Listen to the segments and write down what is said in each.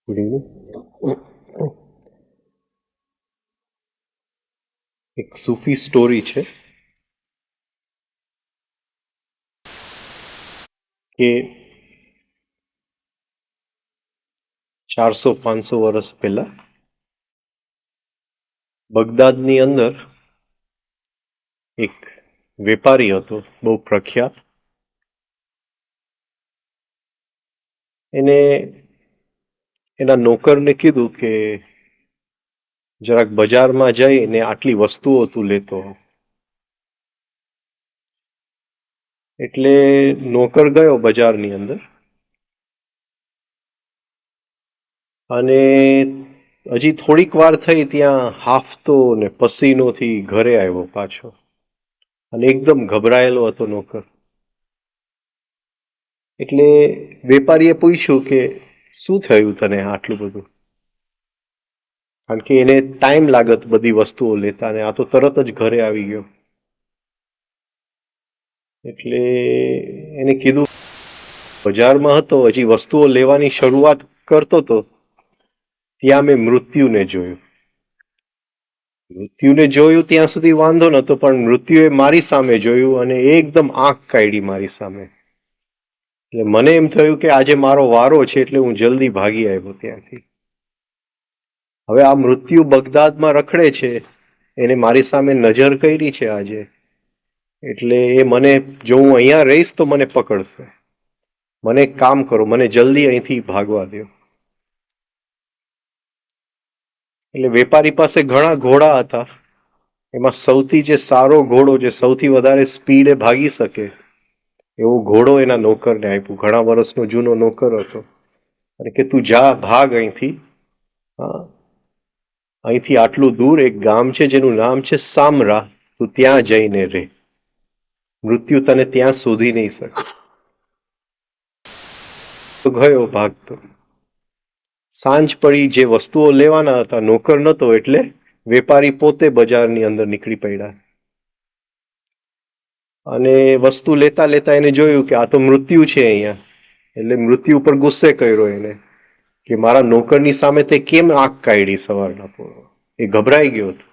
Good evening. એક સૂફી story છે કે 400-500 વર્ષ પહેલા બગદાદની અંદર એક વેપારી હતો, બહુ પ્રખ્યાત. એને એના નોકરને કીધું કે જરાક બજારમાં જઈને આટલી વસ્તુઓ તું લેતો હો. એટલે નોકર ગયો બજારની અંદર અને હજી થોડીક વાર થઈ ત્યાં હાફતો ને પસીનોથી ઘરે આવ્યો પાછો, અને એકદમ ગભરાયેલો હતો નોકર. એટલે વેપારીએ પૂછ્યું કે શું થયું તને આટલું બધું, કારણ કે એને ટાઈમ લાગત બધી વસ્તુઓ લેતા, ને આ તો તરત જ ઘરે આવી ગયો. એટલે એને કીધું, બજારમાં હતો, હજી વસ્તુઓ લેવાની શરૂઆત કરતો હતો, ત્યાં મેં મૃત્યુને જોયું. મૃત્યુને જોયું ત્યાં સુધી વાંધો નતો, પણ મૃત્યુએ મારી સામે જોયું અને એકદમ આંખ કાઢી મારી સામે. એટલે મને એમ થયું કે આજે મારો વારો છે, એટલે હું જલ્દી ભાગી આવ્યો ત્યાંથી. હવે આ મૃત્યુ બગદાદમાં રખડે છે, એને મારી સામે નજર કરી છે આજે, એટલે એ મને, જો હું અહીંયા રહીશ તો મને પકડશે. મને એક કામ કરો, મને જલ્દી અહીંથી ભાગવા દો. એટલે વેપારી પાસે ઘણા ઘોડા હતા, એમાં સૌથી જે સારો ઘોડો, જે સૌથી વધારે સ્પીડે ભાગી શકે એવો ઘોડો એના નોકરને આપ્યું. ઘણા વર્ષનો જૂનો નોકર હતો, અને કે તું જા, ભાગ અહીંથી. હા, અહીંથી આટલું દૂર એક ગામ છે જેનું નામ છે સામરા, તું ત્યાં જઈને રહે. મૃત્યુ તને ત્યાં શોધી નહીં શકે. તો ગયો ભાગતો. સાંજ પડી, જે વસ્તુઓ લેવાના હતા, નોકર નતો, એટલે વેપારી પોતે બજારની અંદર નીકળી પડ્યા. અને વસ્તુ લેતા લેતા એને જોયું કે આ તો મૃત્યુ છે અહીંયા. એટલે મૃત્યુ ઉપર ગુસ્સે કર્યો એને કે મારા નોકરની સામે તે કેમ આંખ કાઢી સવારના પોરમાં. એ ગભરાઈ ગયો હતો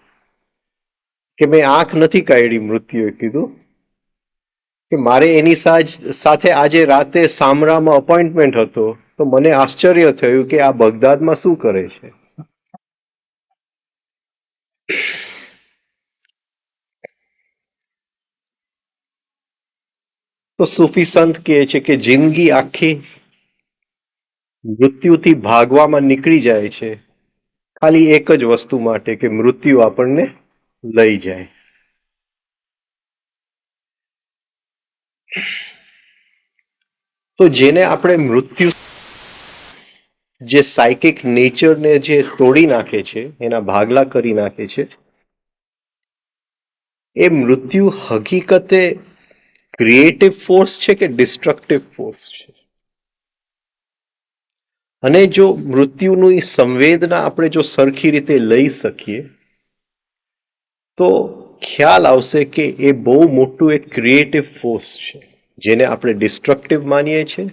કે મેં આંખ નથી કાઢી. મૃત્યુએ કીધું કે મારે એની સાથે આજે રાતે સામરામાં અપોઇન્ટમેન્ટ હતો, તો મને આશ્ચર્ય થયું કે આ બગદાદમાં શું કરે છે. તો સૂફી સંત કહે છે કે જિંદગી આખી મૃત્યુથી ભાગવામાં નીકળી જાય છે, ખાલી એક જ વસ્તુ માટે, કે મૃત્યુ આપણને લઈ જાય. તો જેને આપણે મૃત્યુ, જે સાયકિક નેચરને જે તોડી નાખે છે, એના ભાગલા કરી નાખે છે, એ મૃત્યુ હકીકતે ક્રિએટિવ ફોર્સ છે કે ડિસ્ટ્રક્ટિવ ફોર્સ છે. અને જો મૃત્યુની સંવેદના આપણે જો સરખી રીતે લઈ શકીએ તો ખ્યાલ આવશે કે એ બહુ મોટું એક ક્રિએટિવ ફોર્સ છે. જેને આપણે ડિસ્ટ્રક્ટિવ માનીએ છીએ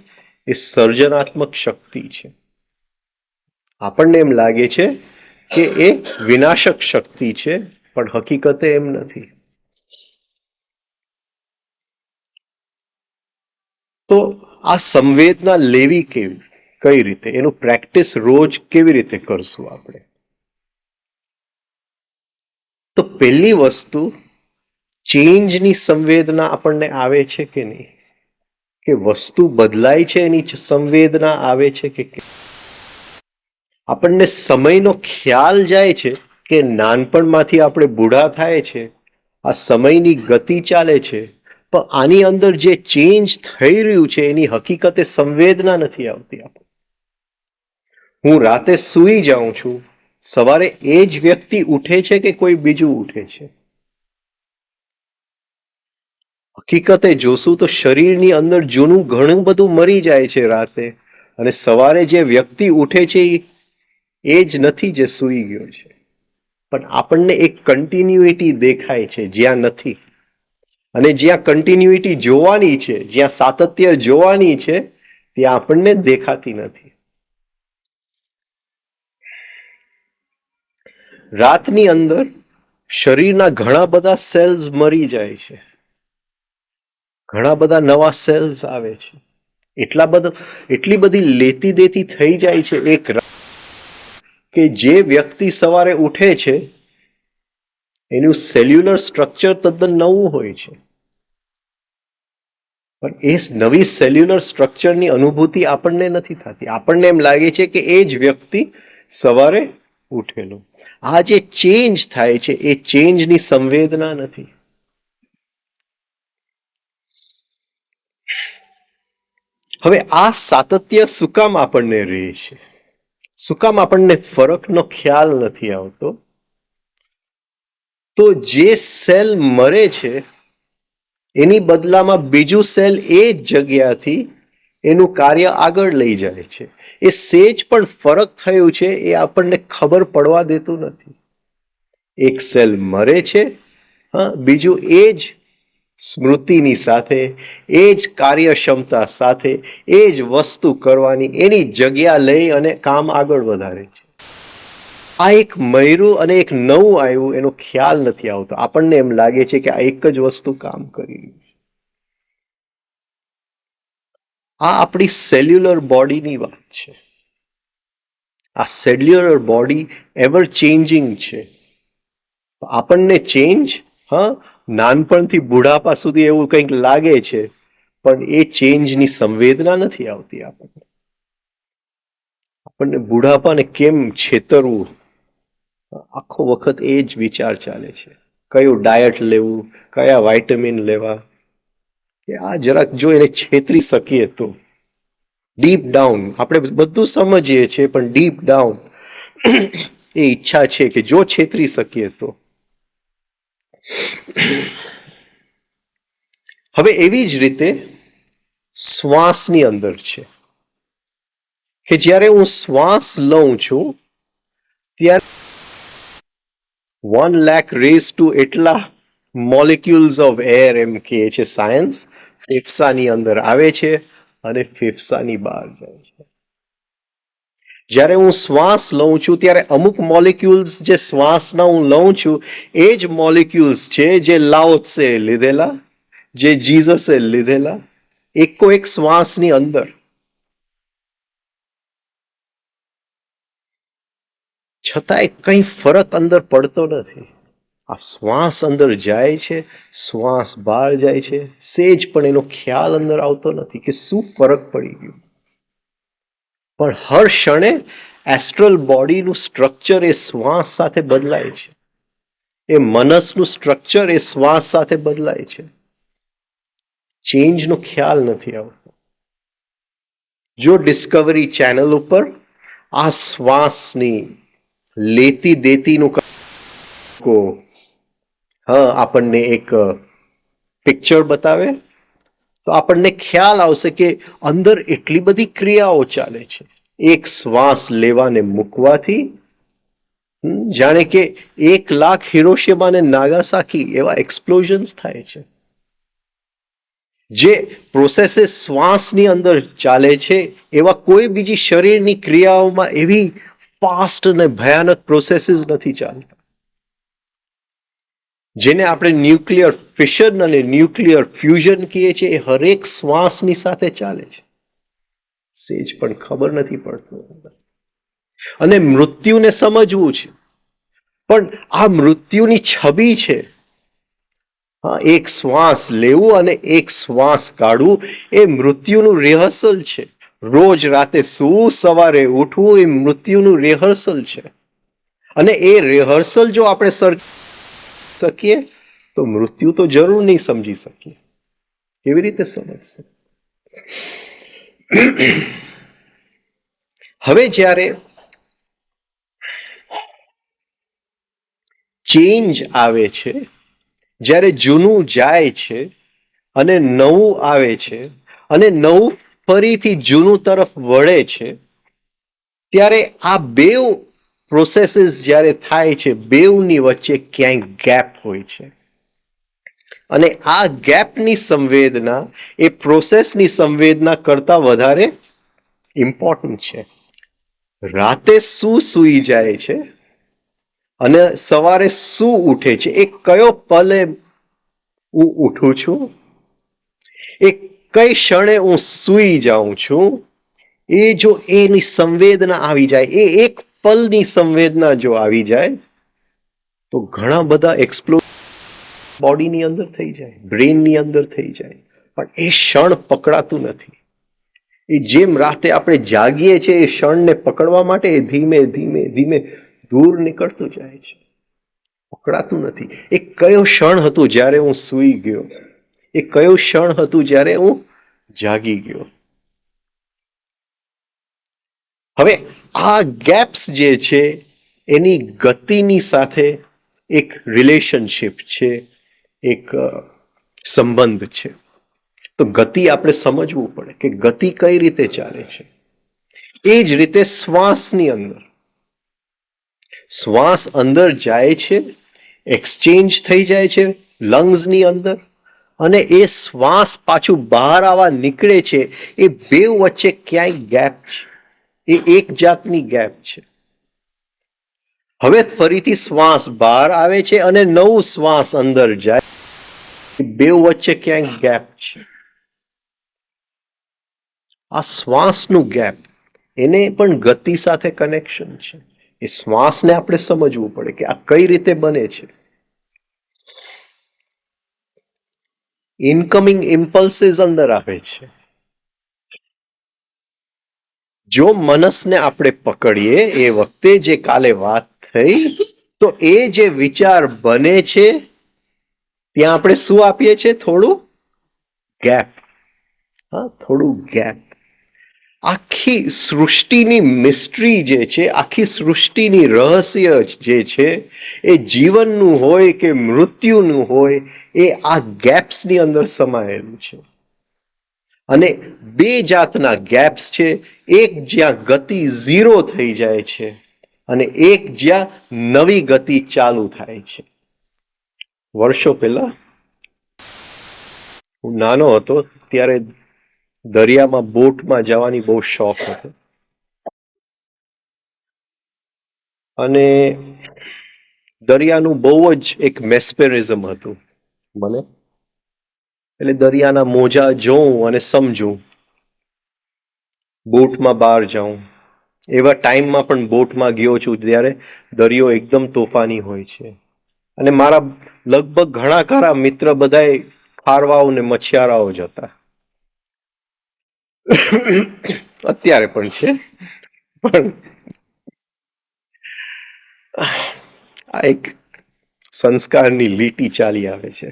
એ સર્જનાત્મક શક્તિ છે. આપણને એમ લાગે છે કે એ વિનાશક શક્તિ છે, પણ હકીકતે એમ નથી. તો આ સંવેદના લેવી કેવી, કઈ રીતે, એનું પ્રેક્ટિસ રોજ કેવી રીતે કરશું આપણે? તો પહેલી વસ્તુ, ચેન્જની સંવેદના આપણને આવે છે કે નહીં? કે વસ્તુ બદલાય છે એની સંવેદના આવે છે કે આપણને સમયનો ખ્યાલ જાય છે કે નાનપણમાંથી આપણે બુઢા થાય છે, આ સમયની ગતિ ચાલે છે, પણ આની અંદર જે ચેન્જ થઈ રહ્યું છે એની હકીકતે સંવેદના નથી આવતી. હું રાતે સૂઈ જાઉં છું, સવારે એ જ વ્યક્તિ ઉઠે છે કે કોઈ બીજું ઉઠે છે? હકીકતે જોશું તો શરીરની અંદર જૂનું ઘણું બધું મરી જાય છે રાતે, અને સવારે જે વ્યક્તિ ઉઠે છે એ જ નથી જે સૂઈ ગયો છે. પણ આપણને એક કન્ટિન્યુઇટી દેખાય છે જ્યાં નથી, અને જ્યાં કન્ટિન્યુઇટી જોવાની છે, જ્યાં સાતત્ય જોવાની છે, ત્યાં આપણને દેખાતી નથી. રાતની અંદર શરીરના ઘણા બધા સેલ્સ મરી જાય છે, ઘણા બધા નવા સેલ્સ આવે છે. એટલી બધી લેતી દેતી થઈ જાય છે એક કે જે વ્યક્તિ સવારે ઉઠે છે એનું સેલ્યુલર સ્ટ્રક્ચર તદ્દન નવું હોય છે, પણ એ નવી સેલ્યુલર સ્ટ્રક્ચરની અનુભૂતિ આપણને નથી થતી. આપણને એમ લાગે છે કે એ જ વ્યક્તિ સવારે ઉઠેલો. આ જે ચેન્જ થાય છે એ ચેન્જની સંવેદના નથી. હવે આ સાતત્ય શું કામ આપણને રહે છે? શું કામ આપણને ફરકનો ખ્યાલ નથી આવતો? તો જે સેલ મરે છે એની બદલામાં બીજું સેલ એ જ જગ્યાથી એનું કાર્ય આગળ લઈ જાય છે. એ સેજ પણ ફરક થયું છે એ આપણને ખબર પડવા દેતું નથી. એક સેલ મરે છે, બીજું એ જ સ્મૃતિની સાથે, એ જ કાર્યક્ષમતા સાથે, એ જ વસ્તુ કરવાની એની જગ્યા લઈ અને કામ આગળ વધારે છે. આ એક મયરું અને એક નવું આવ્યું એનો ખ્યાલ નથી આવતો. આપણને એમ લાગે છે કે આ એક જ વસ્તુ કામ કરી રહ્યું છે. આ આપણી સેલ્યુલર બોડીની વાત છે. આ સેલ્યુલર બોડી એવર ચેન્જિંગ છે. આપણને ચેન્જ નાનપણથી બુઢાપા સુધી એવું કંઈક લાગે છે, પણ એ ચેન્જની સંવેદના નથી આવતી. આપણને બુઢાપાને કેમ છેતરવું, આખો વખત એ જ વિચાર ચાલે છે. કયું ડાયટ લેવું, કયા વાઇટામિન લેવા, કે આ જરાક જો એને છેતરી શકીએ તો. ડીપ ડાઉન આપણે બધું સમજીએ છીએ, પણ ડીપ ડાઉન એ ઈચ્છા છે કે જો છેતરી શકીએ તો. હવે એવી જ રીતે શ્વાસની અંદર છે કે જ્યારે હું શ્વાસ લઉં છું ત્યારે 1 લાખ રેઝ ટુ એટલા મોલિક્યુલ્સ ઓફ એર એમ કહે છે સાયન્સ, ફેફસાની અંદર આવે છે અને ફેફસાની બહાર જાય છે. જ્યારે હું શ્વાસ લઉં છું ત્યારે અમુક મોલિક્યુલ્સ જે શ્વાસના હું લઉં છું એ જ મોલિક્યુલ્સ છે જે લાઓ ત્સે લીધેલા, જે જીસસે લીધેલા, એકો એક શ્વાસની અંદર. છતાંય કંઈ ફરક અંદર પડતો નથી. આ શ્વાસ અંદર જાય છે, શ્વાસ બહાર જાય છે, સેજ પણ એનો ખ્યાલ અંદર આવતો નથી કે શું ફરક પડી ગયો. પણ હર ક્ષણે એસ્ટ્રલ બોડીનું સ્ટ્રક્ચર એ શ્વાસ સાથે બદલાય છે. એ મનસનું સ્ટ્રક્ચર એ શ્વાસ સાથે બદલાય છે. ચેન્જનો ખ્યાલ નથી આવતો. જો ડિસ્કવરી ચેનલ ઉપર આ શ્વાસની લેતી દેતીનું આપણને એક પિક્ચર બતાવે તો આપણને ખ્યાલ આવશે કે અંદર એટલી બધી ક્રિયાઓ ચાલે છે. એક શ્વાસ લેવાને મૂકવાથી જાણે કે 1 લાખ હિરોશિમા અને નાગાસાકી એવા એક્સપ્લોઝન્સ થાય છે. જે પ્રોસેસીસ શ્વાસની અંદર ચાલે છે એવા કોઈ બીજી શરીરની ક્રિયાઓમાં એવી ફાસ્ટ અને ભયાનક પ્રોસેસીસ નથી ચાલતા. જેને આપણે ન્યુક્લિયર ફિશન અને ન્યુક્લિયર ફ્યુઝન કહીએ છીએ એ હરેક શ્વાસની સાથે ચાલે છે. સેજ પણ ખબર નથી પડતું. અને મૃત્યુને સમજવું છે, પણ આ મૃત્યુની છબી છે હા, એક શ્વાસ લેવું અને એક શ્વાસ કાઢવું એ મૃત્યુનું રિહર્સલ છે. રોજ રાતે સૂવું, સવારે ઉઠવું એ મૃત્યુનું રિહર્સલ છે. અને એ રિહર્સલ જો આપણે શકીએ તો મૃત્યુ તો જરૂર નહીં સમજી શકીએ. કેવી રીતે સમજશે? હવે જ્યારે ચેન્જ આવે છે, જ્યારે જૂનું જાય છે અને નવું આવે છે અને નવું ફરીથી જૂનું તરફ વળે છે, ત્યારે આ બેવ પ્રોસેસીસ જ્યારે થાય છે, બેવની વચ્ચે ક્યાંય ગેપ હોય છે. અને આ ગેપની સંવેદના એ પ્રોસેસની સંવેદના કરતા વધારે ઇમ્પોર્ટન્ટ છે. રાતે શું સૂઈ જાય છે અને સવારે શું ઉઠે છે, એ કયો પલે હું ઉઠું છું, એ કઈ ક્ષણે હું સૂઈ જાઉં છું, એ જો એની સંવેદના આવી જાય, એ એક પલની સંવેદના જો આવી જાય તો ઘણા બધા એક્સપ્લોર બોડીની અંદર થઈ જાય, બ્રેનની અંદર થઈ જાય, પણ એ ક્ષણ પકડાતું નથી. એ જેમ રાતે આપણે જાગીએ છીએ એ ક્ષણને પકડવા માટે એ ધીમે ધીમે ધીમે દૂર નીકળતું જાય છે, પકડાતું નથી. એ કયો ક્ષણ હતું જ્યારે હું સૂઈ ગયો, એ કયો ક્ષણ હતું જ્યારે હું જાગી ગયો. હવે આ ગેપ્સ જે છે એની ગતિની સાથે એક રિલેશનશિપ છે, એક સંબંધ છે. તો ગતિ આપણે સમજવું પડે કે ગતિ કઈ રીતે ચાલે છે. એ જ રીતે શ્વાસની અંદર, શ્વાસ અંદર જાય છે, એક્સચેન્જ થઈ જાય છે લંગ્સની અંદર, અને એ શ્વાસ પાછું બહાર આવવા નીકળે છે. એ બે વચ્ચે ક્યાંય ગેપ છે, એ એક જાતની ગેપ છે. હવે ફરીથી શ્વાસ બહાર આવે છે અને નવું શ્વાસ અંદર જાય, બે વચ્ચે ક્યાંય ગેપ છે. આ શ્વાસનું ગેપ, એને પણ ગતિ સાથે કનેક્શન છે. એ શ્વાસને આપણે સમજવું પડે કે આ કઈ રીતે બને છે. ઇનકમિંગ ઇમ્પલ્સીસ અંદર આવે છે. જો મનસને આપણે પકડીએ એ વખતે જે કાલે વાત થઈ, તો એ જે વિચાર બને છે ત્યાં આપણે શું આપીએ છીએ? થોડું ગેપ. હા, થોડું ગેપ. આખી સૃષ્ટિની મિસ્ટ્રી જે છે, આખી સૃષ્ટિની રહસ્ય જે છે, એ જીવનનું હોય કે મૃત્યુનું હોય, એ આ ગેપ્સની અંદર સમાયેલું છે. અને બે જાતના ગેપ્સ છે, એક જ્યાં ગતિ ઝીરો થઈ જાય છે અને એક જ્યાં નવી ગતિ ચાલુ થાય છે. વર્ષો પહેલા હું નાનો હતો ત્યારે દરિયામાં બોટમાં જવાની બહુ શોખ હતો. અને દરિયાનું બહુ જ એક મેસ્પેરિઝમ હતું મને. એટલે દરિયાના મોજા જોઉં અને સમજું, બોટમાં બહાર જાઉં. એવા ટાઈમમાં પણ બોટમાં ગયો છું ત્યારે દરિયો એકદમ તોફાની હોય છે. અને મારા લગભગ ઘણા ખરા મિત્ર બધાય ખારવાઓ ને મછિયારાઓ જ હતા. અત્યારે પણ છે. પણ આ એક સંસ્કારની લીટી ચાલી આવે છે.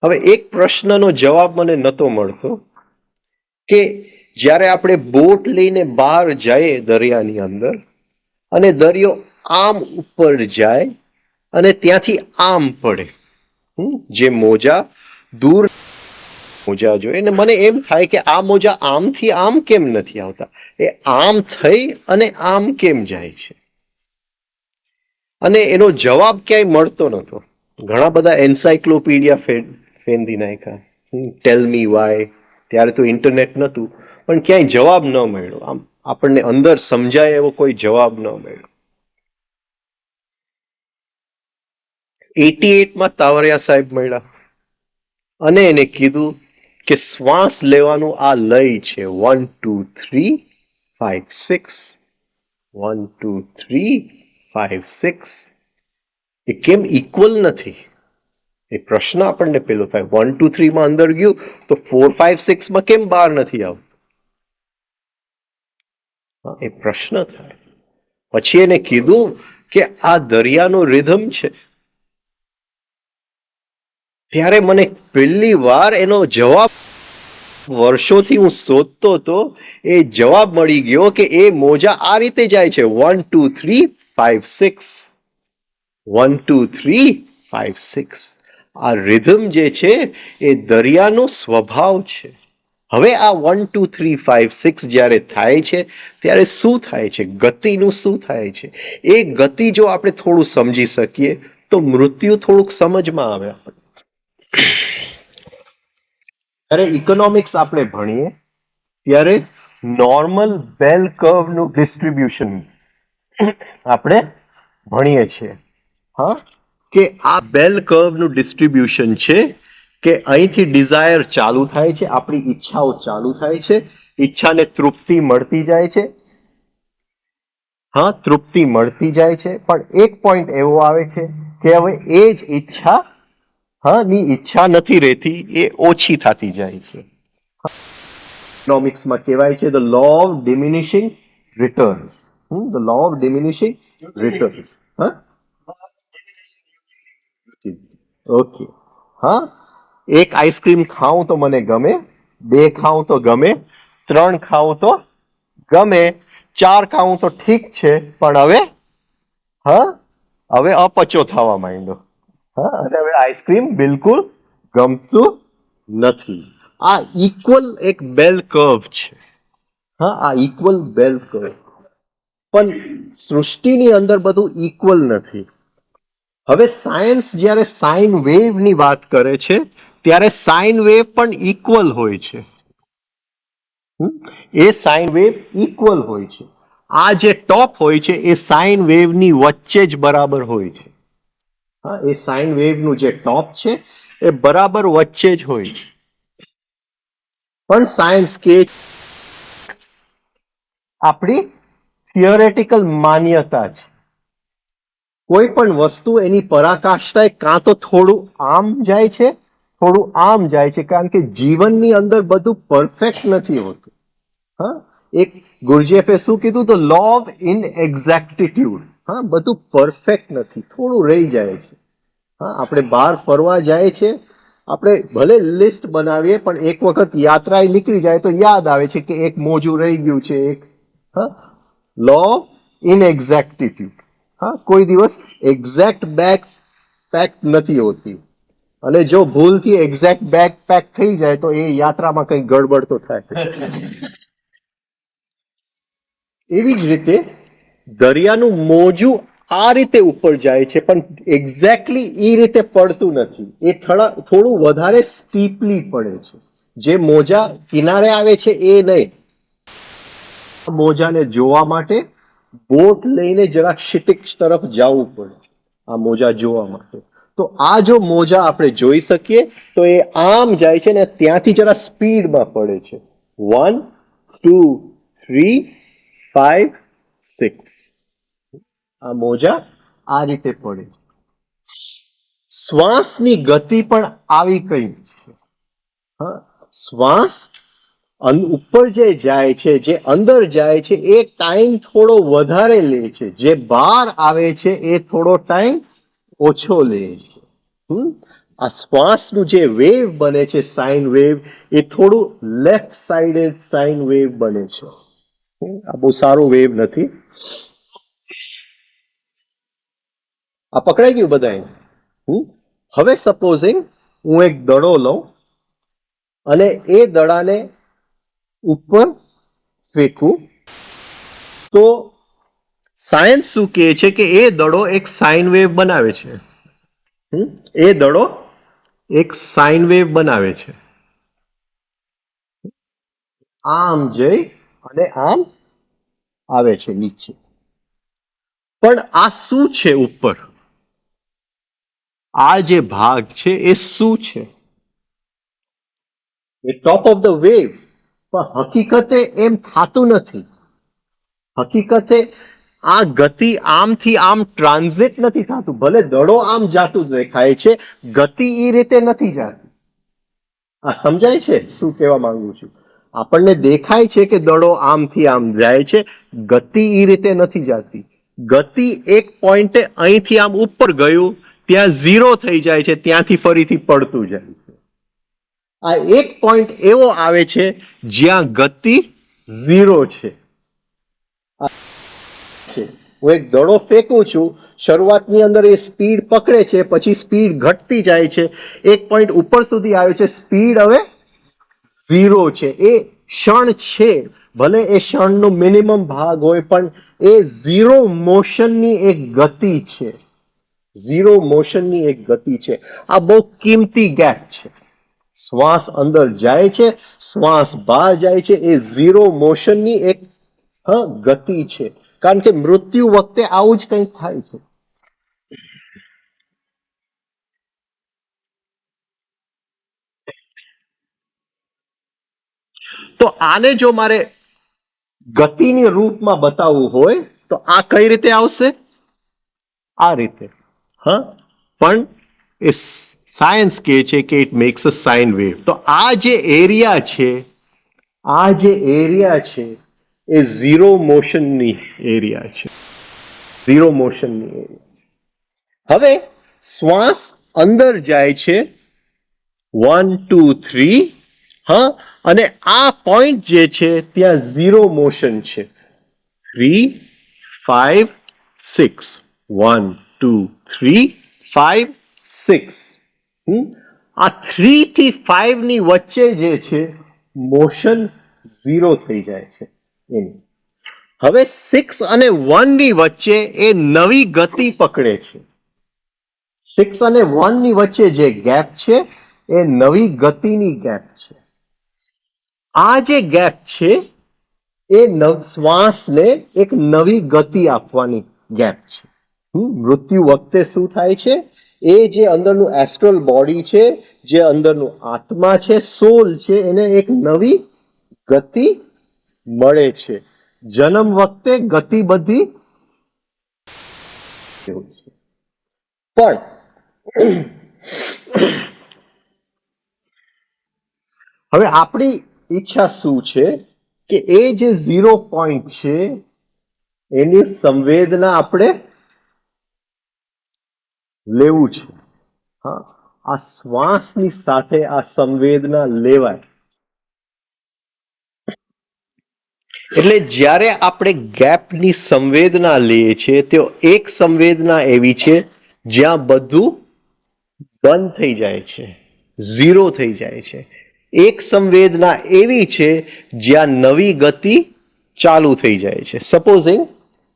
હવે એક પ્રશ્નનો જવાબ મને નહોતો મળતો કે જ્યારે આપણે બોટ લઈને બહાર જઈએ દરિયાની અંદર અને દરિયો આમ ઉપર જાય અને ત્યાંથી આમ પડે, જે મોજા દૂર મોજા જોઈએ, અને મને એમ થાય કે આ મોજા આમથી આમ કેમ નથી આવતા, એ આમ થઈ અને આમ કેમ જાય છે? અને એનો જવાબ ક્યાંય મળતો નહોતો. ઘણા બધા એન્સાયક્લોપીડિયા ફેંદી નાખ્યા, ટેલ મી વાય. ત્યારે તો ઇન્ટરનેટ નહોતું, પણ ક્યાંય જવાબ ન મળ્યો. આમ આપણને અંદર સમજાય એવો કોઈ જવાબ ન મળ્યો. 88માં તાવરિયા સાહેબ મળ્યા અને એને કીધું કે શ્વાસ લેવાનું આ લય છે, 1 2 3 5 6, 1 2 3 5 6. એ કેમ ઇક્વલ નથી? એ પ્રશ્ન આપણને પેલો થાય 1 2 3 માં અંદર ગયું તો 4 5 6 માં કેમ બહાર નથી આવતું? એ પ્રશ્ન થાય. પછી એને કીધું કે આ દરિયાનો રિધમ છે. ત્યારે મને પહેલી વાર એનો જવાબ, વર્ષોથી હું શોધતો હતો, એ જવાબ મળી ગયો કે એ મોજા આ રીતે જાય છે 1 2 3 5 6 1 2 3 5 6. આ રિધમ જે છે એ દરિયાનો સ્વભાવ છે. હવે આ 1 2 3 5 6 જ્યારે થાય છે ત્યારે શું થાય છે? ગતિનું શું થાય છે? એ ગતિ જો આપણે થોડું સમજી શકીએ તો મૃત્યુ થોડુંક સમજમાં આવે. ત્યારે ઇકોનોમિક્સ આપણે ભણીએ ત્યારે નોર્મલ બેલ કર્વનું ડિસ્ટ્રીબ્યુશન આપણે ભણીએ છીએ. હા, કે આ બેલ કર્વનું ડિસ્ટ્રીબ્યુશન છે કે અહીંથી ડિઝાયર ચાલુ થાય છે, આપણી ઈચ્છાઓ ચાલુ થાય છે, ઈચ્છાને તૃપ્તિ મળતી જાય છે. હા, તૃપ્તિ મળતી જાય છે, પણ એક પોઈન્ટ એવો આવે છે કે હવે એ જ ઈચ્છા ની ઈચ્છા નથી રહેતી, એ ઓછી થતી જાય છે. ઇકોનોમિક્સમાં કહેવાય છે the law of diminishing returns. The law of diminishing returns. હા, ઓકે. હા, એક આઈસ્ક્રીમ ખાઉં તો મને ગમે, 2 ખાઉં તો ગમે, 3 ખાઉં તો ગમે, 4 ખાઉં તો ઠીક છે, પણ હવે અપચો થવા માંડ્યો. અને હવે આઈસ્ક્રીમ બિલકુલ ગમતું નથી. આ ઇક્વલ એક બેલ કર્વ છે. હા, આ ઇક્વલ બેલ કર્વ. પણ સૃષ્ટિની અંદર બધું ઇક્વલ નથી. હવે સાયન્સ જ્યારે સાઇન વેવની વાત કરે છે ત્યારે સાઇન વેવ પણ ઇક્વલ હોય છે. એ સાઇન વેવ ઇક્વલ હોય છે. આ જે ટોપ હોય છે એ સાઇન વેવની વચ્ચે જ બરાબર હોય છે. હા, એ સાઇન વેવનું જે ટોપ છે એ બરાબર વચ્ચે જ હોય છે. પણ સાયન્સ કે આપણી થિયોરેટિકલ માન્યતા છે. કોઈ પણ વસ્તુ એની પરાકાષ્ઠાએ કાં તો થોડું આમ જાય છે, થોડું આમ જાય છે, કારણ કે જીવનની અંદર બધું પરફેક્ટ નથી હોતું. હા, એક ગુરજેફે શું કીધું? The law of inexactitude. હા, બધું પરફેક્ટ નથી, થોડું રહી જાય છે. હા, આપણે બહાર ફરવા જાય છે, આપણે ભલે લિસ્ટ બનાવીએ પણ એક વખત યાત્રાએ નીકળી જાય તો યાદ આવે છે કે એક મોજું રહી ગયું છે. Law of inexactitude. હા, કોઈ દિવસ એક્ઝેક્ટ બેગ પેક નથી હોતી, અને જો ભૂલથી એક્ઝેક્ટ બેગ પેક થઈ જાય તો એ યાત્રામાં કંઈક ગડબડ તો થાય. એવી જ રીતે દરિયાનું મોજું આ રીતે ઉપર જાય છે પણ એક્ઝેક્ટલી એ રીતે પડતું નથી. એ થોડું વધારે સ્ટીપલી પડે છે. જે મોજા કિનારે આવે છે એ નહીં. મોજાને જોવા માટે બોટ લઈને જરા ક્ષિતિજ તરફ જવું પડે આ મોજા જોવા માટે. તો આ જો મોજા આપણે જોઈ શકીએ તો એ આમ જાય છે ને ત્યાંથી જરા સ્પીડમાં પડે છે. 1 2 3 5 6. આ મોજા આ રીતે પડે છે. શ્વાસની ગતિ પણ આવી કઈ છે. શ્વાસ ઉપર જે જાય છે, જે અંદર જાય છે એ ટાઈમ થોડો વધારે લે છે, જે બહાર આવે છે એ થોડો ટાઈમ ઓછો લે છે. આ શ્વાસનું જે વેવ બને છે સાઇન વેવ, એ થોડું લેફ્ટ સાઇડેડ સાઇન વેવ બને છે. આ બહુ સારું વેવ નથી. આ પકડાઈ ગયું બધાય. હવે સપોઝિંગ હું એક દડો લઉં અને એ દડાને ઉપર ફેંકું તો સાયન્સ શું કહે છે કે એ દડો એક સાઇન વેવ બનાવે છે. એ દડો એક સાઇન વેવ બનાવે છે. આમ જઈ અને આમ આવે છે નીચે. પણ આ શું છે ઉપર? આ જે ભાગ છે એ શું છે? એ ટોપ ઓફ ધ વેવ. પણ હકીકતે એમ થતું નથી. હકીકતે આ ગતિ આમથી આમ ટ્રાન્ઝિટ નથી થતું. ભલે દડો આમ જાતું દેખાય છે, ગતિ એ રીતે નથી જાતી. આ સમજાય છે શું કહેવા માંગુ છું? આપણને દેખાય છે કે દડો આમથી આમ જાય છે, ગતિ એ રીતે નથી જાતી. ગતિ એક પોઈન્ટે અહીંથી આમ ઉપર ગયું, ત્યાં 0 થઈ જાય છે, ત્યાંથી ફરીથી પડતું જાય છે. આ એક પોઈન્ટ એવો આવે છે જ્યાં ગતિ 0 છે. હું એક દડો ફેંકું છું, શરૂઆતની અંદર એ સ્પીડ પકડે છે, પછી સ્પીડ ઘટતી જાય છે, એક પોઈન્ટ ઉપર સુધી આવે છે, સ્પીડ હવે 0 છે. એ ક્ષણ છે, ભલે એ ક્ષણનો મિનિમમ ભાગ હોય, પણ એ 0 મોશનની એક ગતિ છે. 0 મોશનની એક ગતિ છે. આ બહુ કિંમતી ગેપ છે. શ્વાસ અંદર જાય છે, શ્વાસ બહાર જાય છે, એ 0 મોશનની એક ગતિ છે. કારણ કે મૃત્યુ વખતે આવું જ કંઈક થાય છે. તો આને જો મારે ગતિની રૂપમાં બતાવવું હોય તો આ કઈ રીતે આવશે? આ રીતે. પણ એ સાયન્સ કહે છે કે it max a sine wave. તો આ જે એરિયા છે, આ જે એરિયા છે એ 0 મોશનની એરિયા છે. 0 મોશનની એરિયા. હવે શ્વાસ અંદર જાય છે 1 2 3, અને આ પોઈન્ટ જે છે ત્યાં 0 મોશન છે. 3 5 6, 1 2 3 5 6. આ 3 થી 5 ની વચ્ચે જે છે મોશન 0 થઈ જાય છે એની. હવે 6 અને 1 ની વચ્ચે એ નવી ગતિ પકડે છે. 6 અને 1 ની વચ્ચે જે ગેપ છે એ નવી ગતિની ગેપ છે. આ જે ગેપ છે એ શ્વાસને એક નવી ગતિ આપવાની ગેપ છે. મૃત્યુ વખતે શું થાય છે? એ જે અંદરનું એસ્ટ્રલ બોડી છે, જે અંદરનું આત્મા છે, સોલ છે, એને એક નવી ગતિ મળે છે. જન્મ વખતે ગતિ બધી પણ હવે આપણી ઈચ્છા શું છે કે એ જે 0 પોઈન્ટ છે એની સંવેદના આપણે લેવું છે. આ શ્વાસની સાથે આ સંવેદના લેવાય. એટલે જ્યારે આપણે ગેપની સંવેદના લઈએ છીએ તો એક સંવેદના એવી છે જ્યાં બધું બંધ થઈ જાય છે, 0 થઈ જાય છે. એક સંવેદના એવી છે જ્યાં નવી ગતિ ચાલુ થઈ જાય છે. સપોઝિંગ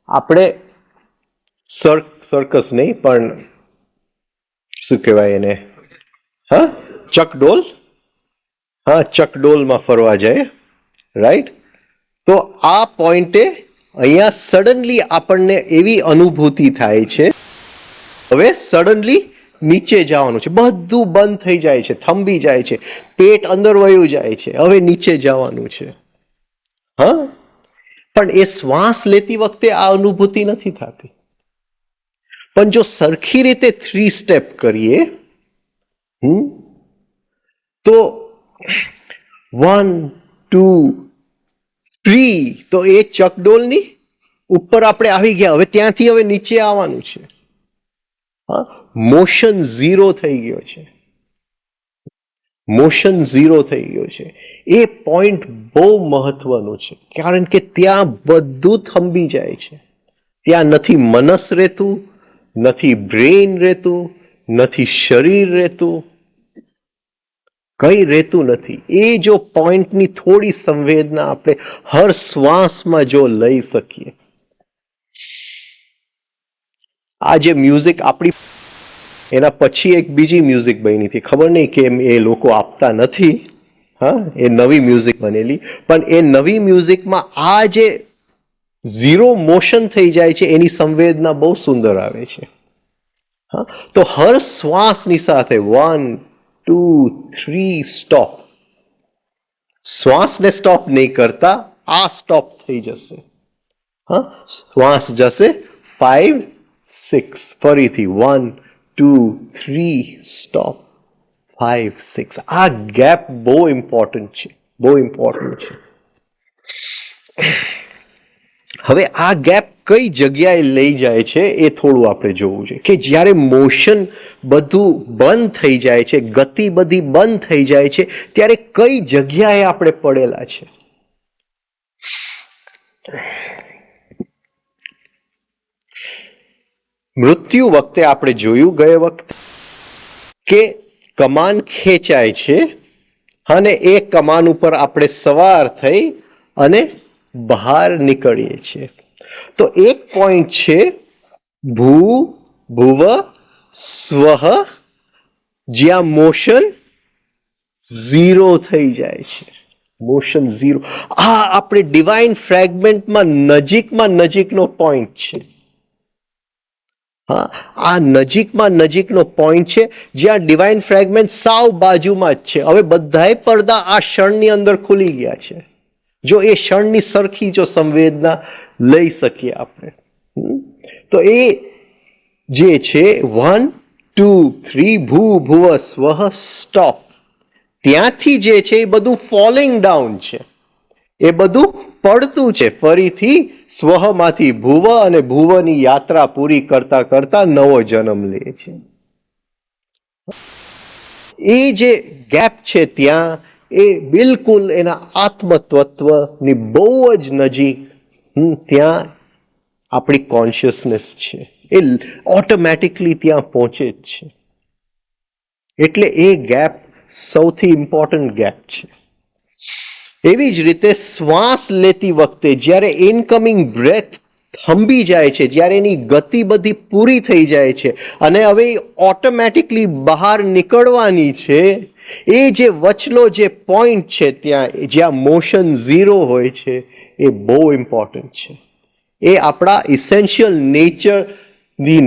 આપણે સર્કસ નહીં પણ શું કહેવાય એને, ચકડોલ, ચકડોલમાં ફરવા જાય, રાઈટ? તો આ પોઈન્ટે અહીંયા સડનલી આપણને એવી અનુભૂતિ થાય છે, હવે સડનલી નીચે જવાનું છે, બધું બંધ થઈ જાય છે, થંભી જાય છે, પેટ અંદર વયું જાય છે, હવે નીચે જવાનું છે. પણ એ શ્વાસ લેતી વખતે આ અનુભૂતિ નથી થતી. પણ જો સરખી રીતે 3 સ્ટેપ કરીએ તો 1 2 3, તો એ ચકડોલની ઉપર આપણે આવી ગયા, હવે ત્યાંથી હવે નીચે આવવાનું છે. મોશન 0 થઈ ગયો છે. મોશન 0 થઈ ગયો છે. એ પોઈન્ટ બહુ મહત્વનો છે, કારણ કે ત્યાં બધું થંભી જાય છે. ત્યાં નથી મનસ રહેતું, નથી બ્રેઇન રહેતું, નથી શરીર રહેતું, કઈ રહેતું નથી. એ જો પોઈન્ટની થોડી સંવેદના આપણે હર શ્વાસમાં જો લઈ શકીએ. આ જે મ્યુઝિક આપણી, એના પછી એક બીજી મ્યુઝિક બની હતી, ખબર નહીં કેમ એ લોકો આપતા નથી, એ નવી મ્યુઝિક બનેલી, પણ એ નવી મ્યુઝિકમાં આ જે 0 મોશન થઈ જાય છે એની સંવેદના બહુ સુંદર આવે છે. તો હર શ્વાસની સાથે 1 2 3 સ્ટોપ. શ્વાસને સ્ટોપ નહીં કરતા, આ સ્ટોપ થઈ જશે. હા, શ્વાસ જશે 5 6, ફરીથી 1 2 3 સ્ટોપ, 5 6. આ ગેપ બહુ ઇમ્પોર્ટન્ટ છે, બહુ ઇમ્પોર્ટન્ટ છે. હવે આ ગેપ કઈ જગ્યાએ લઈ જાય છે એ થોડું આપણે જોવું છે કે જ્યારે મોશન બધું બંધ થઈ જાય છે, ગતિ બધી બંધ થઈ જાય છે, ત્યારે કઈ જગ્યાએ આપણે પડેલા છે. મૃત્યુ વખતે આપણે જોયું ગયે વખતે કે કમાન ખેંચાય છે અને એ કમાન ઉપર આપણે સવાર થઈ અને બહાર નીકળીએ છીએ. તો એક પોઈન્ટ છે ભૂ ભુવ સ્વહ, જ્યાં મોશન ઝીરો થઈ જાય છે, મોશન ઝીરો. આ આપણે ડિવાઇન ફ્રેગમેન્ટમાં નજીકનો પોઈન્ટ છે. હા, આ નજીકનો પોઈન્ટ છે જ્યાં ડિવાઇન ફ્રેગમેન્ટ સાવ બાજુમાં જ છે. હવે બધાય પડદા આ ક્ષણની અંદર ખુલી ગયા છે, જો એ ક્ષણની સરખી જો સંવેદના લઈ શકીએ આપણે. તો એ જે છે 1 2 3 ભૂ ભુવ સ્વહ સ્ટોપ, ત્યાંથી જે છે એ બધું ફોલિંગ ડાઉન છે, એ બધું પડતું છે. ફરીથી સ્વહમાંથી ભુવ અને ભુવની યાત્રા પૂરી કરતા કરતા નવો જન્મ લે છે. એ જે ગેપ છે ત્યાં એ બિલકુલ એના આત્મતત્વની બહુ જ નજીક ત્યાં આપણી કોન્શિયસનેસ છે, એ ઓટોમેટિકલી ત્યાં પહોંચે જ છે. એટલે એ ગેપ સૌથી ઇમ્પોર્ટન્ટ ગેપ છે. એવી જ રીતે શ્વાસ લેતી વખતે જ્યારે ઇનકમિંગ બ્રેથ થંભી જાય છે, જ્યારે એની ગતિ બધી પૂરી થઈ જાય છે અને હવે ઓટોમેટિકલી બહાર નીકળવાની છે, એ જે વચલો જે પોઈન્ટ છે ત્યાં જ્યાં મોશન ઝીરો હોય છે, એ બહુ ઇમ્પોર્ટન્ટ છે. એ આપણા ઇસેન્શિયલ નેચરની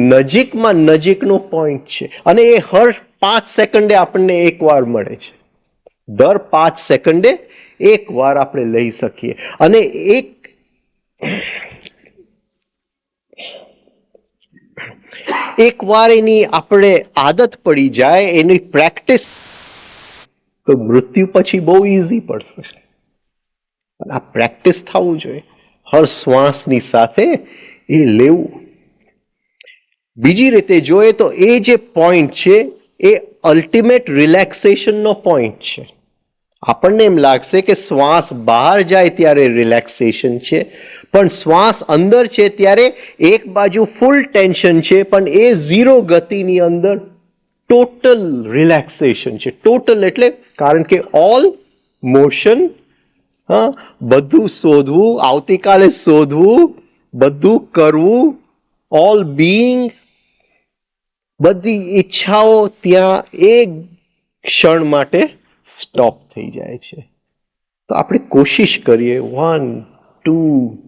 નજીકનો પોઈન્ટ છે અને એ હર 5 સેકન્ડે આપણને એકવાર મળે છે. દર 5 સેકન્ડે એક વાર આપણે લઈ શકીએ અને એક વાર એની આપણે આદત પડી જાય, એની પ્રેક્ટિસ, તો મૃત્યુ પછી બહુ ઈઝી પડશે. આ પ્રેક્ટિસ થવું જોઈએ, હર શ્વાસની સાથે એ લેવું. બીજી રીતે જોઈએ તો એ જે પોઈન્ટ છે એ અલ્ટિમેટ રિલેક્સેશનનો પોઈન્ટ છે. આપણને એમ લાગશે કે શ્વાસ બહાર જાય ત્યારે રિલેક્સેશન છે, પણ શ્વાસ અંદર છે ત્યારે એક બાજુ ફૂલ ટેન્શન છે, પણ એ ઝીરો ગતિની અંદર ટોટલ રિલેક્સેશન છે. ટોટલ એટલે કારણ કે ઓલ મોશન, હા, બધું શોધવું, આવતીકાલે શોધવું, બધું કરવું, ઓલ બીઈંગ, બધી ઈચ્છાઓ ત્યાં એક ક્ષણ માટે સ્ટોપ થઈ જાય છે. તો આપણે કોશિશ કરીએ 1 2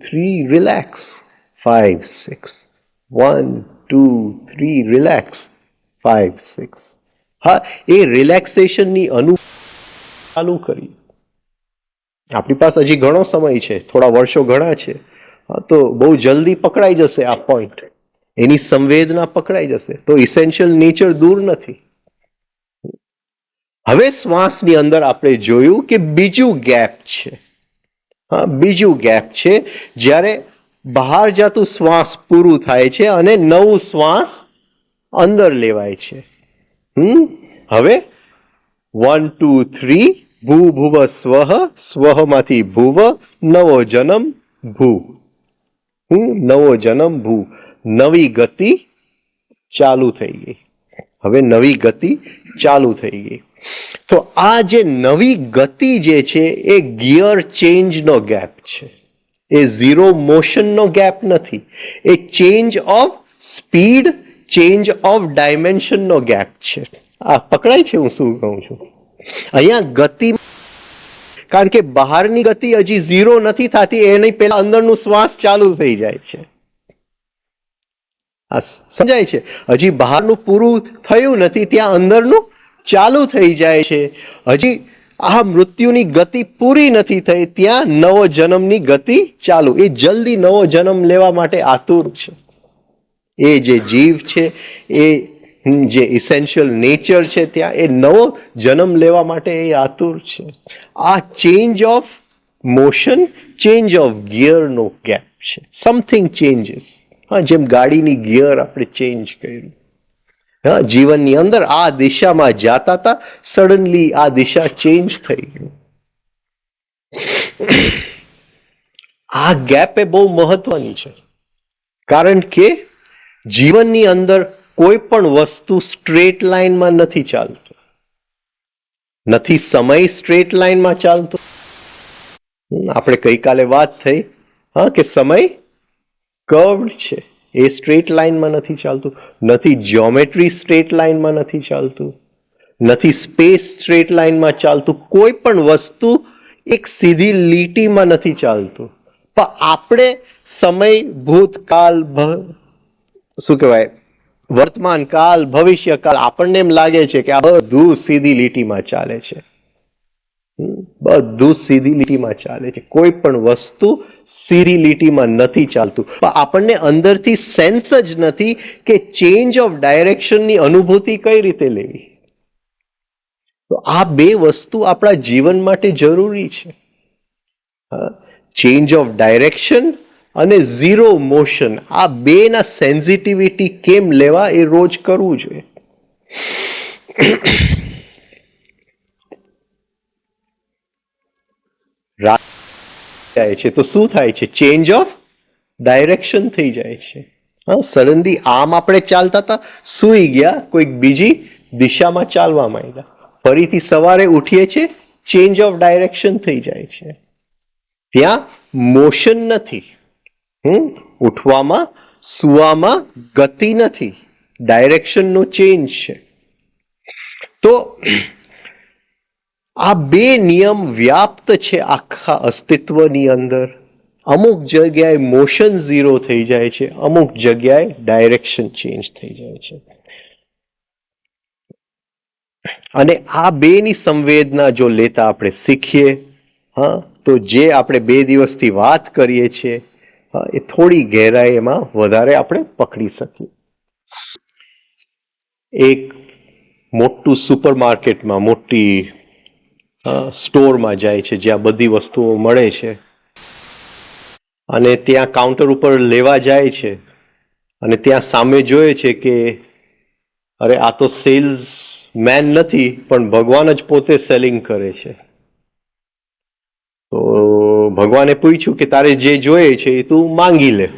3 રિલેક્સ, 5 6, 1 2 3 રિલેક્સ, 5 6. હા, એ રિલેક્સેશનની ચાલુ કરીએ. આપણી પાસે હજી ઘણો સમય છે, થોડા વર્ષો ઘણા છે. હા, તો બહુ જલ્દી પકડાઈ જશે આ પોઈન્ટ, એની સંવેદના પકડાઈ જશે. તો ઇસેન્શિયલ નેચર દૂર નથી. હવે શ્વાસની અંદર આપણે જોયું કે બીજું ગેપ છે. હા, બીજું ગેપ છે જ્યારે બહાર જતું શ્વાસ પૂરું થાય છે અને નવું શ્વાસ અંદર લેવાય છે. હવે 1 2 3 ભૂ ભુવ સ્વહ, સ્વહમાંથી ભુવ, નવો જન્મ ભૂ. નવો જન્મ ભૂ, નવી ગતિ ચાલુ થઈ ગઈ. હવે નવી ગતિ ચાલુ થઈ ગઈ. તો આ જે નવી ગતિ જે છે એ ગિયર ચેન્જનો ગેપ છે, એ ઝીરો મોશનનો ગેપ નથી. એ change of speed, change of ડાયમેન્શનનો ગેપ છે. આ પકડાય છે હું શું કહું છું? અહીંયા ગતિ, કારણ કે બહારની ગતિ હજી ઝીરો નથી થતી, એની પહેલા અંદરનું શ્વાસ ચાલુ થઈ જાય છે. આ સમજાય છે? હજી બહારનું પૂરું થયું નથી, ત્યાં અંદરનું ચાલુ થઈ જાય છે. હજી આ મૃત્યુની ગતિ પૂરી નથી થઈ ત્યાં નવો જન્મની ગતિ ચાલુ. એ જલ્દી નવો જન્મ લેવા માટે આતુર છે. એ જે જીવ છે, એ જે ઇસેન્શિયલ નેચર છે ત્યાં, એ નવો જન્મ લેવા માટે એ આતુર છે. આ change of motion, change of ગિયરનો ગેપ છે. Something changes. હા, જેમ ગાડીની ગિયર આપણે ચેન્જ કર્યું. હા, જીવનની અંદર આ દિશામાં જાતા હતા, સડનલી આ દિશા ચેન્જ થઈ ગયું. આ ગેપ એ બહુ મહત્વની છે, કારણ કે જીવનની અંદર કોઈ પણ વસ્તુ સ્ટ્રેટ લાઈનમાં નથી ચાલતું. નથી સમય સ્ટ્રેટ લાઈનમાં ચાલતો. આપણે ગઈકાલે વાત થઈ, હા, કે સમય કર્વડ છે, એ સ્ટ્રેટ લાઈનમાં નથી ચાલતું. નથી જ્યોમેટ્રી સ્ટ્રેટ લાઈનમાં નથી ચાલતું. નથી સ્પેસ સ્ટ્રેટ લાઈનમાં ચાલતું. કોઈ પણ વસ્તુ એક સીધી લીટીમાં નથી ચાલતું. પણ આપણે સમય, ભૂતકાળ, શું કહેવાય, વર્તમાન કાળ, ભવિષ્ય કાળ, આપણને એમ લાગે છે કે આ બધું સીધી લીટીમાં ચાલે છે. બધું સીધી લીટીમાં ચાલે છે. કોઈ પણ વસ્તુ સીધી લીટીમાં નથી ચાલતું. પણ આપણને અંદરથી સેન્સ જ નથી કે ચેન્જ ઓફ ડાયરેક્શનની અનુભૂતિ કઈ રીતે લેવી. તો આ બે વસ્તુ આપણા જીવન માટે જરૂરી છે. ચેન્જ ઓફ ડાયરેક્શન અને ઝીરો મોશન, આ બેના સેન્સિટિવિટી કેમ લેવા એ રોજ કરવું જોઈએ. જાય છે તો શું થાય છે? ચેન્જ ઓફ ડાયરેક્શન થઈ જાય છે. હા, સડનલી આમ આપણે ચાલતા હતા, સૂઈ ગયા, કોઈક બીજી દિશામાં ચાલવા માંડ્યા. ફરીથી સવારે ઉઠીએ છીએ, ચેન્જ ઓફ ડાયરેક્શન થઈ જાય છે. ત્યાં મોશન નથી. ઉઠવામાં, સુવામાં ગતિ નથી, ડાયરેક્શનનો ચેન્જ છે. તો આ બે નિયમ વ્યાપ્ત છે આખા અસ્તિત્વની અંદર. અમુક જગ્યાએ મોશન ઝીરો થઈ જાય છે, અમુક જગ્યાએ ડાયરેક્શન ચેન્જ થઈ જાય છે. અને આ બેની સંવેદના જો લેતા આપણે શીખીએ, હા, તો જે આપણે 2 દિવસથી વાત કરીએ છીએ, એ થોડી ગહેરાઈ એમાં વધારે આપણે પકડી શકીએ. એક મોટું સુપરમાર્કેટમાં, મોટી સ્ટોરમાં જાય છે જ્યાં બધી વસ્તુઓ મળે છે, અને ત્યાં કાઉન્ટર ઉપર લેવા જાય છે, અને ત્યાં સામે જોઈએ છે કે અરે આ તો સેલ્સ મેન નથી, પણ ભગવાન જ પોતે સેલિંગ કરે છે. તો ભગવાને પૂછ્યું કે તારે જે જોઈએ છે એ તું માંગી લે.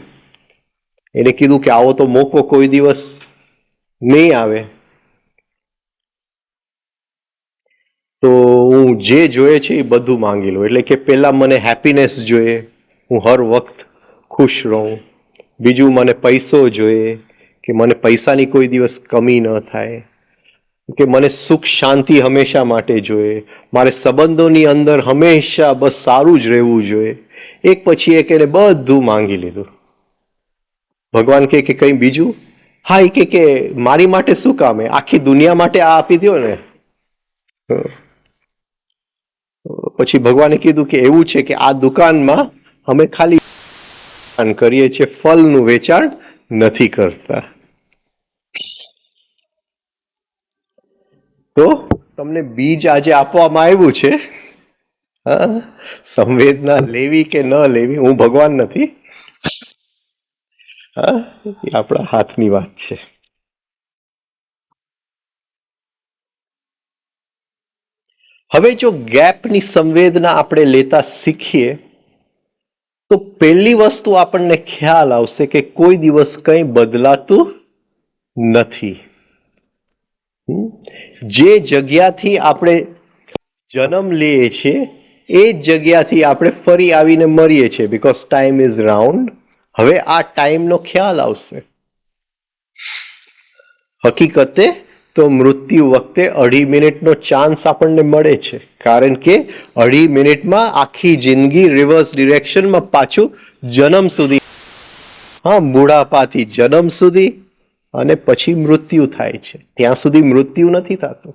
એને કીધું કે આવો તો મોકો કોઈ દિવસ નહીં આવે, તો હું જે જોઈએ છે એ બધું માંગી લઉં. એટલે કે પહેલા મને હેપીનેસ જોઈએ, હું હર વખત ખુશ રહું. બીજું, મને પૈસો જોઈએ, કે મને પૈસાની કોઈ દિવસ કમી ન થાય. કે મને સુખ શાંતિ હંમેશા માટે જોઈએ. મારે સંબંધોની અંદર હંમેશા બસ સારું જ રહેવું જોઈએ. એક પછી એક એને બધું માંગી લીધું. ભગવાન કહે કે કંઈ બીજું? હા, એ કે મારી માટે શું કામ? આખી દુનિયા માટે આ આપી દો ને. પછી ભગવાને કીધું કે એવું છે કે આ દુકાનમાં અમે ખાલી કરીએ છીએ, ફળનું વેચાણ નથી કરતા. તો તમને બીજ આજે આપવામાં આવ્યું છે, સંવેદના લેવી કે ન લેવી, હું ભગવાન નથી, એ આપણા હાથની વાત છે. હવે જો ગેપની સંવેદના આપણે લેતા શીખીએ, તો પહેલી વસ્તુ આપણને ખ્યાલ આવશે કે કોઈ દિવસ કંઈ બદલાતું નથી. જે જગ્યાથી આપણે જન્મ લઈએ છીએ એ જ જગ્યાથી આપણે ફરી આવીને મરીએ છીએ, બીકોઝ ટાઈમ ઇઝ રાઉન્ડ. હવે આ ટાઈમનો ખ્યાલ આવશે. હકીકતે તો મૃત્યુ વખતે 2.5 મિનિટનો ચાન્સ આપણને મળે છે, કારણ કે 2.5 મિનિટમાં આખી જિંદગી રિવર્સ ડિરેક્શનમાં પાછું જન્મ સુધી, હા, બુઢાપાથી જન્મ સુધી, અને પછી મૃત્યુ થાય છે. ત્યાં સુધી મૃત્યુ નથી થતું.